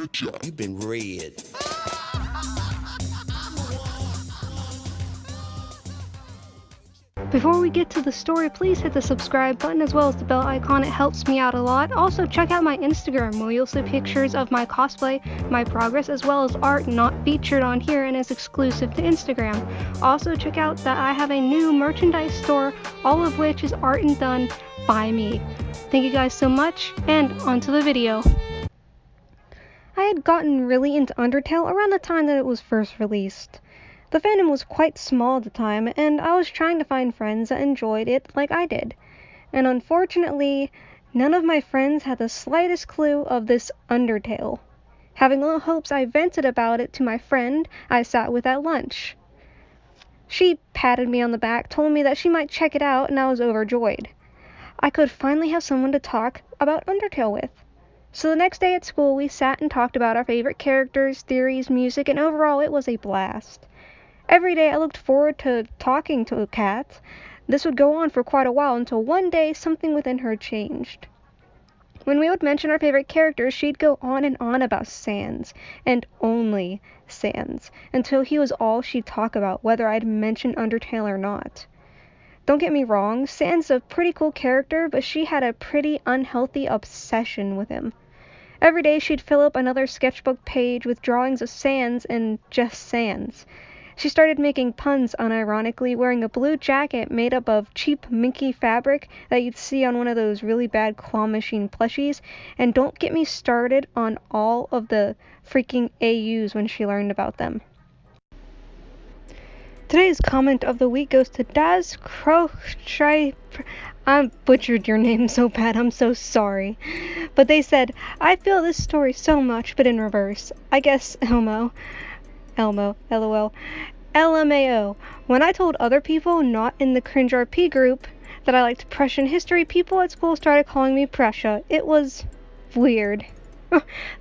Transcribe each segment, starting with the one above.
You've been read. Before we get to the story, please hit the subscribe button as well as the bell icon. It helps me out a lot. Also, check out my Instagram where you'll see pictures of my cosplay, my progress, as well as art not featured on here and is exclusive to Instagram. Also, check out that I have a new merchandise store, all of which is art and done by me. Thank you guys so much, and onto the video. I had gotten really into Undertale around the time that it was first released. The fandom was quite small at the time, and I was trying to find friends that enjoyed it like I did. And unfortunately, none of my friends had the slightest clue of this Undertale. Having low hopes, I vented about it to my friend I sat with at lunch. She patted me on the back, told me that she might check it out, and I was overjoyed. I could finally have someone to talk about Undertale with. So the next day at school, we sat and talked about our favorite characters, theories, music, and overall it was a blast. Every day I looked forward to talking to Kat. This would go on for quite a while until one day something within her changed. When we would mention our favorite characters, she'd go on and on about Sans, and only Sans, until he was all she'd talk about, whether I'd mention Undertale or not. Don't get me wrong, Sans is a pretty cool character, but she had a pretty unhealthy obsession with him. Every day she'd fill up another sketchbook page with drawings of Sans and just Sans. She started making puns unironically, wearing a blue jacket made up of cheap minky fabric that you'd see on one of those really bad claw machine plushies, and don't get me started on all of the freaking AUs when she learned about them. Today's comment of the week goes to Daz Crochet. I butchered your name so bad, I'm so sorry. But they said, I feel this story so much, but in reverse. I guess Elmo, LOL. LMAO. When I told other people not in the cringe RP group that I liked Prussian history, people at school started calling me Prussia. It was weird.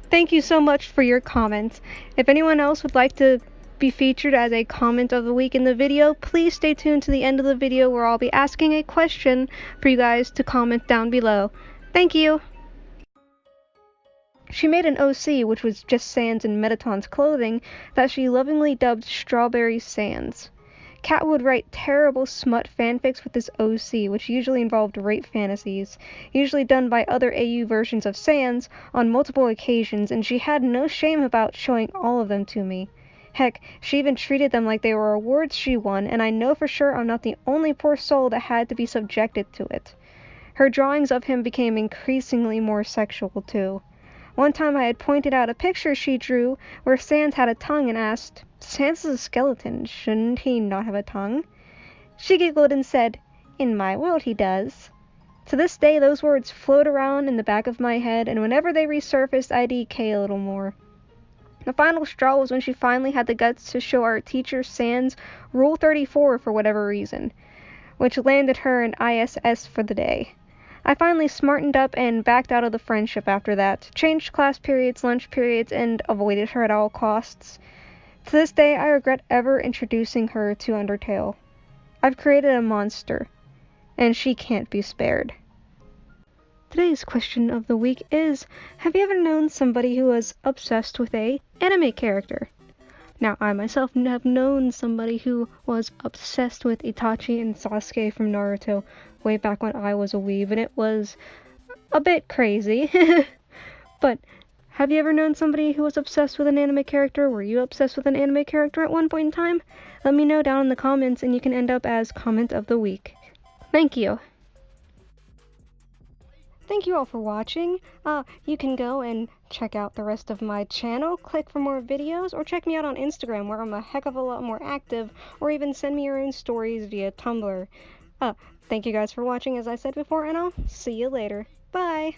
Thank you so much for your comments. If anyone else would like to be featured as a comment of the week in the video, please stay tuned to the end of the video where I'll be asking a question for you guys to comment down below. Thank you! She made an OC, which was just Sans in Metaton's clothing, that she lovingly dubbed Strawberry Sans. Kat would write terrible smut fanfics with this OC, which usually involved rape fantasies, usually done by other AU versions of Sans on multiple occasions, and she had no shame about showing all of them to me. Heck, she even treated them like they were awards she won, and I know for sure I'm not the only poor soul that had to be subjected to it. Her drawings of him became increasingly more sexual, too. One time I had pointed out a picture she drew where Sans had a tongue and asked, Sans is a skeleton, shouldn't he not have a tongue? She giggled and said, in my world he does. To this day those words float around in the back of my head, and whenever they resurfaced I decay a little more. The final straw was when she finally had the guts to show our teacher Sans Rule 34 for whatever reason, which landed her an ISS for the day. I finally smartened up and backed out of the friendship after that, changed class periods, lunch periods, and avoided her at all costs. To this day, I regret ever introducing her to Undertale. I've created a monster, and she can't be spared. Today's question of the week is, have you ever known somebody who was obsessed with a anime character? Now, I myself have known somebody who was obsessed with Itachi and Sasuke from Naruto way back when I was a weeb, and it was a bit crazy. But have you ever known somebody who was obsessed with an anime character? Were you obsessed with an anime character at one point in time? Let me know down in the comments, and you can end up as comment of the week. Thank you. Thank you all for watching. You can go and check out the rest of my channel, click for more videos, or check me out on Instagram where I'm a heck of a lot more active, or even send me your own stories via Tumblr. Thank you guys for watching, as I said before, and I'll see you later. Bye!